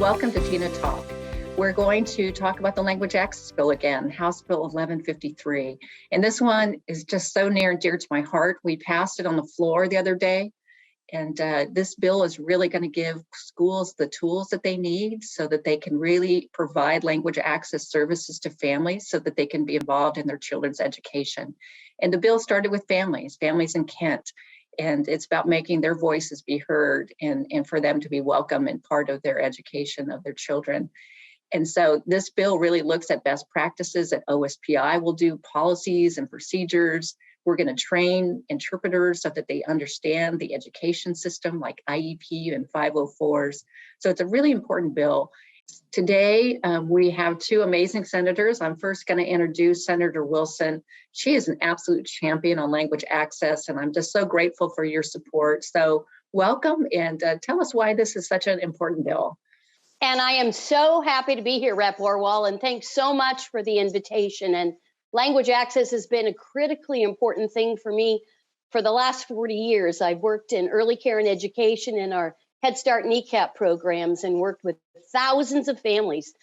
Welcome to Tina Talk. We're going to talk about the Language Access Bill again, House Bill 1153. And this one is just so near and dear to my heart. We passed it on the floor the other day. And this bill is really going to give schools the tools that they need so that they can really provide language access services to families so that they can be involved in their children's education. And the bill started with families in Kent. And it's about making their voices be heard and for them to be welcome and part of their education of their children. And so this bill really looks at best practices at OSPI. We'll do policies and procedures. We're going to train interpreters so that they understand the education system like IEP and 504s. So it's a really important bill. Today, we have two amazing senators. I'm first going to introduce Senator Wilson. She is an absolute champion on language access, and I'm just so grateful for your support. So welcome, and tell us why this is such an important bill. And I am so happy to be here, Rep. Warwall, and thanks so much for the invitation. And language access has been a critically important thing for me for the last 40 years. I've worked in early care and education in our Head Start and ECAP programs and worked with thousands of families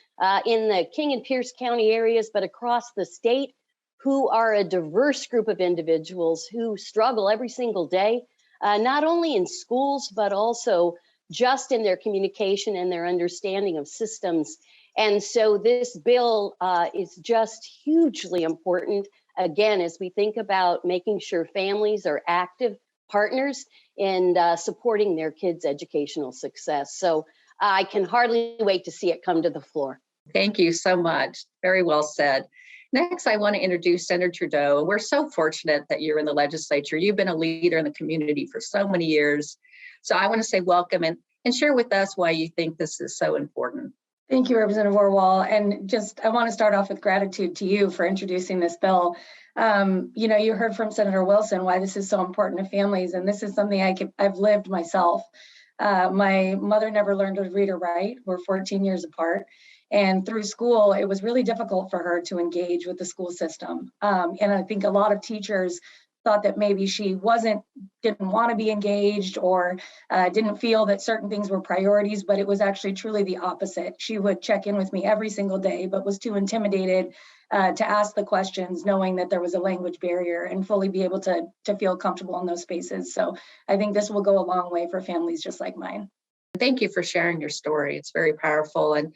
in the King and Pierce County areas, but across the state, who are a diverse group of individuals who struggle every single day, not only in schools, but also just in their communication and their understanding of systems. And so this bill is just hugely important, again, as we think about making sure families are active partners in supporting their kids' educational success. So I can hardly wait to see it come to the floor. Thank you so much. Very well said. Next, I want to introduce Senator Trudeau. We're so fortunate that you're in the legislature. You've been a leader in the community for so many years. So I want to say welcome and share with us why you think this is so important. Thank you, Representative Orwall. And I want to start off with gratitude to you for introducing this bill. You heard from Senator Wilson why this is so important to families, and this is something I've lived myself. My mother never learned to read or write. We're 14 years apart. And through school, it was really difficult for her to engage with the school system. And I think a lot of teachers thought that maybe she didn't want to be engaged or didn't feel that certain things were priorities, but it was actually truly the opposite. She would check in with me every single day, but was too intimidated to ask the questions, knowing that there was a language barrier, and fully be able to feel comfortable in those spaces. So I think this will go a long way for families just like mine. Thank you for sharing your story. It's very powerful. And,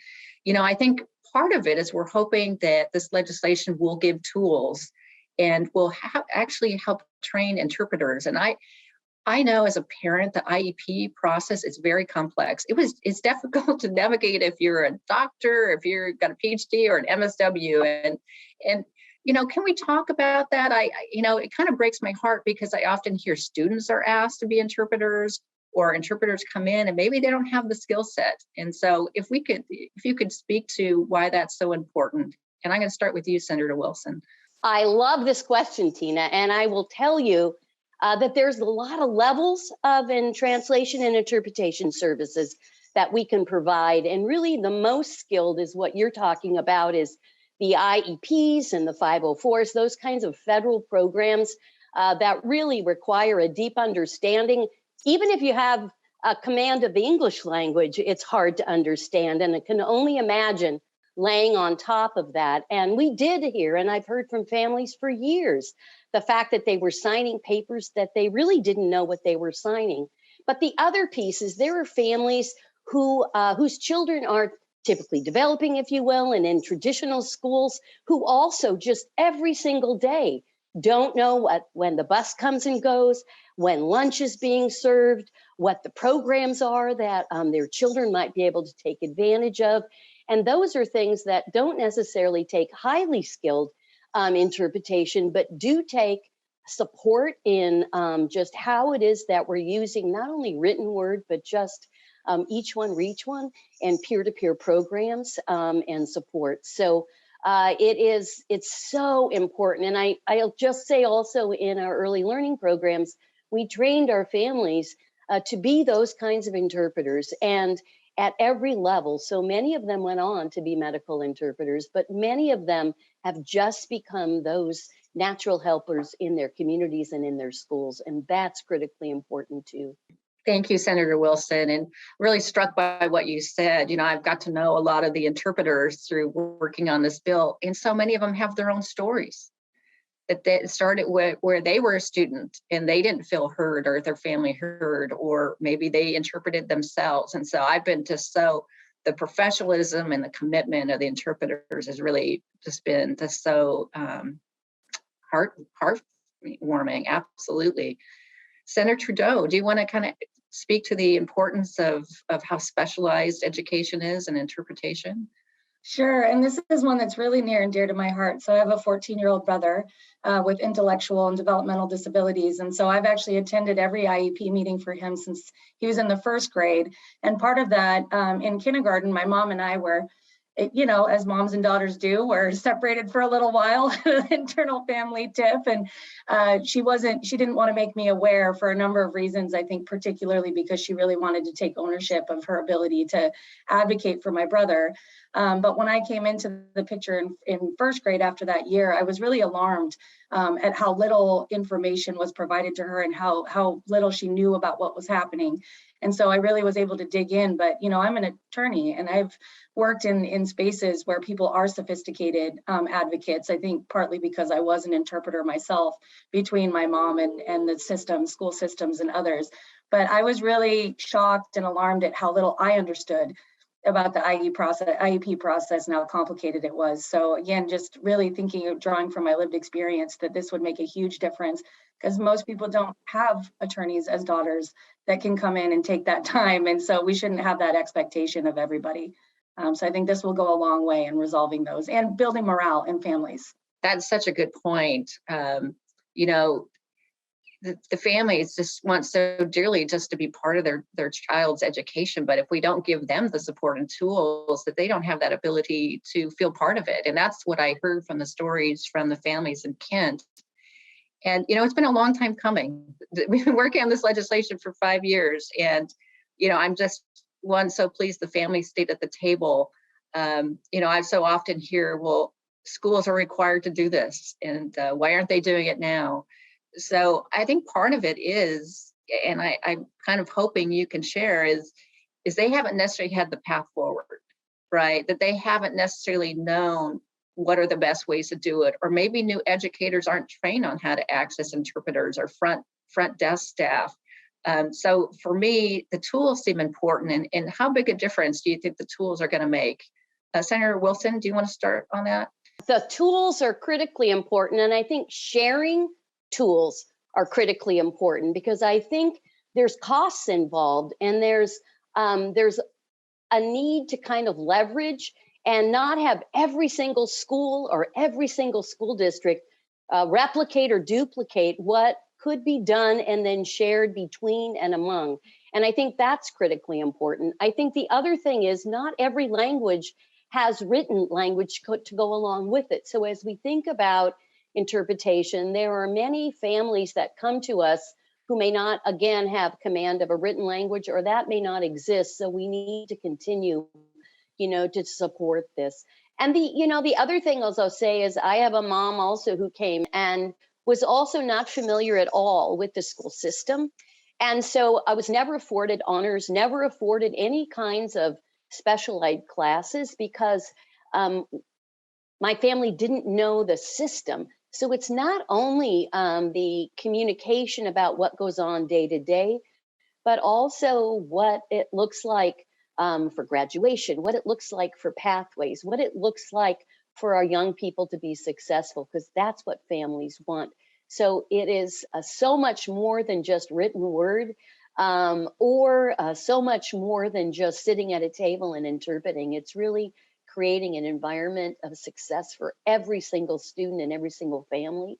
I think part of it is we're hoping that this legislation will give tools and will actually help train interpreters. And I know as a parent, the IEP process is very complex. It's difficult to navigate if you're a doctor, if you've got a PhD or an MSW. And can we talk about that? It kind of breaks my heart because I often hear students are asked to be interpreters, or interpreters come in and maybe they don't have the skill set. And so if you could speak to why that's so important. And I'm going to start with you, Senator Wilson. I love this question, Tina, and I will tell you that there's a lot of levels of translation and interpretation services that we can provide. And really the most skilled is what you're talking about, is the IEPs and the 504s, those kinds of federal programs that really require a deep understanding. Even if you have a command of the English language, it's hard to understand, and I can only imagine laying on top of that. And we did hear, and I've heard from families for years, the fact that they were signing papers that they really didn't know what they were signing. But the other piece is there are families whose children are typically developing, if you will, and in traditional schools, who also just every single day don't know when the bus comes and goes, when lunch is being served, what the programs are that their children might be able to take advantage of. And those are things that don't necessarily take highly skilled interpretation, but do take support in just how it is that we're using not only written word, but just each one reach one and peer-to-peer programs and support. So it's so important. And I'll just say also in our early learning programs, we trained our families to be those kinds of interpreters, and at every level. So many of them went on to be medical interpreters, but many of them have just become those natural helpers in their communities and in their schools. And that's critically important too. Thank you, Senator Wilson, and really struck by what you said. I've got to know a lot of the interpreters through working on this bill, and so many of them have their own stories that they started where they were a student and they didn't feel heard or their family heard, or maybe they interpreted themselves. And so I've been just so the professionalism and the commitment of the interpreters has really just been just so heartwarming. Absolutely. Senator Trudeau, do you want to kind of speak to the importance of how specialized education is and interpretation? Sure, and this is one that's really near and dear to my heart. So I have a 14-year-old brother with intellectual and developmental disabilities. And so I've actually attended every IEP meeting for him since he was in the first grade. And part of that, in kindergarten, my mom and I were, as moms and daughters do, were separated for a little while, internal family tiff. And she didn't want to make me aware for a number of reasons, I think particularly because she really wanted to take ownership of her ability to advocate for my brother. But when I came into the picture in first grade after that year, I was really alarmed at how little information was provided to her and how little she knew about what was happening. And so I really was able to dig in. But, I'm an attorney and I've worked in spaces where people are sophisticated advocates, I think partly because I was an interpreter myself between my mom and the system, school systems and others. But I was really shocked and alarmed at how little I understood about the IEP process and how complicated it was. So again, just really thinking of drawing from my lived experience that this would make a huge difference, because most people don't have attorneys as daughters that can come in and take that time. And so we shouldn't have that expectation of everybody. So I think this will go a long way in resolving those and building morale in families. That's such a good point. The families just want so dearly just to be part of their child's education. But if we don't give them the support and tools, that they don't have that ability to feel part of it. And that's what I heard from the stories from the families in Kent. And, it's been a long time coming. We've been working on this legislation for 5 years. And, I'm just so pleased the family stayed at the table. I so often hear, well, schools are required to do this. And why aren't they doing it now? So I think part of it is, and I'm kind of hoping you can share, is they haven't necessarily had the path forward, right? That they haven't necessarily known what are the best ways to do it, or maybe new educators aren't trained on how to access interpreters or front desk staff. So for me, the tools seem important, and how big a difference do you think the tools are going to make? Senator Wilson, do you want to start on that? The tools are critically important, and I think sharing tools are critically important, because I think there's costs involved, and there's a need to kind of leverage and not have every single school or every single school district replicate or duplicate what could be done and then shared between and among. And I think that's critically important. I think the other thing is not every language has written language to go along with it. So as we think about interpretation, there are many families that come to us who may not, again, have command of a written language, or that may not exist. So we need to continue, to support this. And the other thing I'll say is I have a mom also who came and was also not familiar at all with the school system. And so I was never afforded honors, never afforded any kinds of special ed classes, because my family didn't know the system. So it's not only the communication about what goes on day to day, but also what it looks like for graduation, what it looks like for pathways, what it looks like for our young people to be successful, because that's what families want. So it is so much more than just written word, or so much more than just sitting at a table and interpreting. It's really creating an environment of success for every single student and every single family,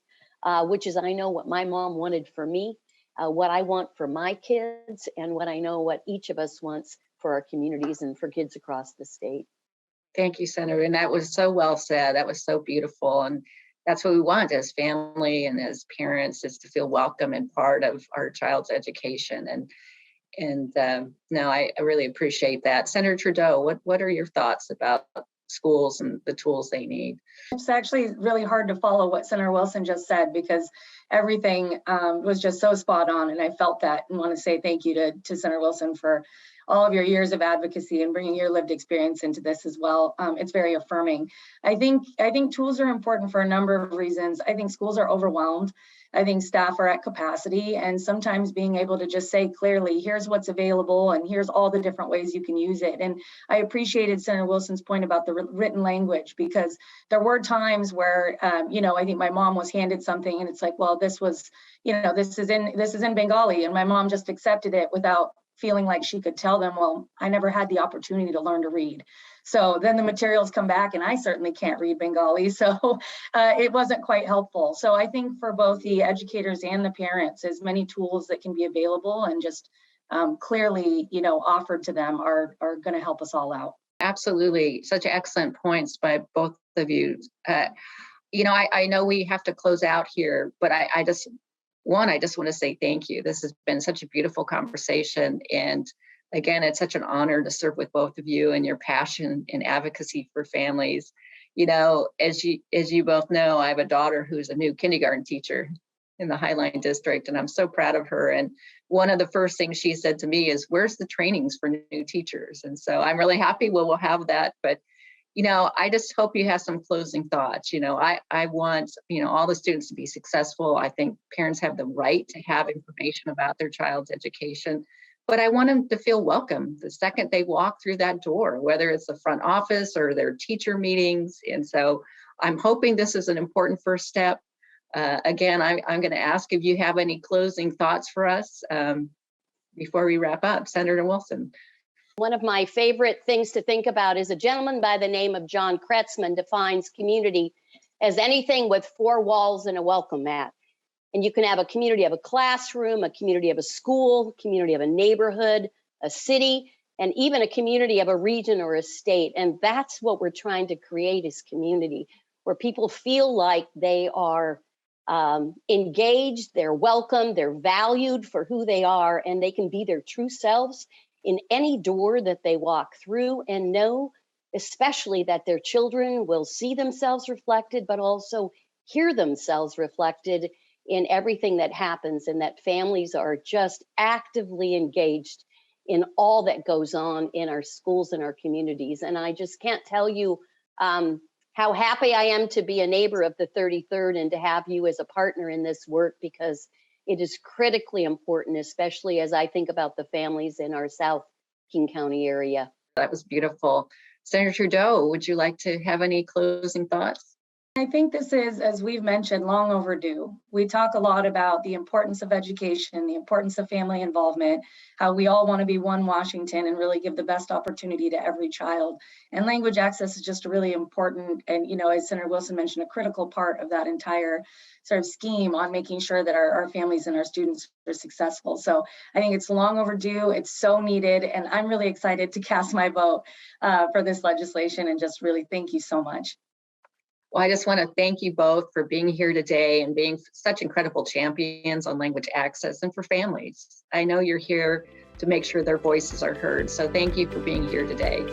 which is, I know what my mom wanted for me, what I want for my kids, and what I know what each of us wants for our communities and for kids across the state. Thank you, Senator. And that was so well said. That was so beautiful. And that's what we want as family and as parents, is to feel welcome and part of our child's education. And no, I really appreciate that. Senator Trudeau, what are your thoughts about schools and the tools they need. It's actually really hard to follow what Senator Wilson just said, because everything was just so spot on, and I felt that, and want to say thank you to Senator Wilson for all of your years of advocacy and bringing your lived experience into this as well. It's very affirming. I think tools are important for a number of reasons. I think schools are overwhelmed. I think staff are at capacity, and sometimes being able to just say clearly, here's what's available and here's all the different ways you can use it. And I appreciated Senator Wilson's point about the written language, because there were times where, I think my mom was handed something and it's like, well, this was, this is in Bengali, and my mom just accepted it without feeling like she could tell them, well, I never had the opportunity to learn to read. So then the materials come back and I certainly can't read Bengali. So it wasn't quite helpful. So I think for both the educators and the parents, as many tools that can be available and just clearly, offered to them are going to help us all out. Absolutely. Such excellent points by both of you. I know we have to close out here, but I just want to say thank you. This has been such a beautiful conversation. And again, it's such an honor to serve with both of you and your passion and advocacy for families. As you both know, I have a daughter who's a new kindergarten teacher in the Highline District, and I'm so proud of her. And one of the first things she said to me is, where's the trainings for new teachers? And so I'm really happy we'll have that. But I just hope you have some closing thoughts. I want, all the students to be successful. I think parents have the right to have information about their child's education, but I want them to feel welcome the second they walk through that door, whether it's the front office or their teacher meetings. And so I'm hoping this is an important first step. Again, I'm going to ask if you have any closing thoughts for us before we wrap up. Senator Wilson. One of my favorite things to think about is a gentleman by the name of John Kretzmann defines community as anything with four walls and a welcome mat. And you can have a community of a classroom, a community of a school, a community of a neighborhood, a city, and even a community of a region or a state. And that's what we're trying to create, is community, where people feel like they are engaged, they're welcome, they're valued for who they are, and they can be their true selves in any door that they walk through, and know especially that their children will see themselves reflected, but also hear themselves reflected in everything that happens, and that families are just actively engaged in all that goes on in our schools and our communities. And I just can't tell you how happy I am to be a neighbor of the 33rd and to have you as a partner in this work, because it is critically important, especially as I think about the families in our South King County area. That was beautiful. Senator Trudeau, would you like to have any closing thoughts? I think this is, as we've mentioned, long overdue. We talk a lot about the importance of education, the importance of family involvement, how we all want to be one Washington and really give the best opportunity to every child. And language access is just a really important, and as Senator Wilson mentioned, a critical part of that entire sort of scheme on making sure that our families and our students are successful. So I think it's long overdue. It's so needed. And I'm really excited to cast my vote for this legislation, and just really thank you so much. Well, I just want to thank you both for being here today and being such incredible champions on language access and for families. I know you're here to make sure their voices are heard. So thank you for being here today.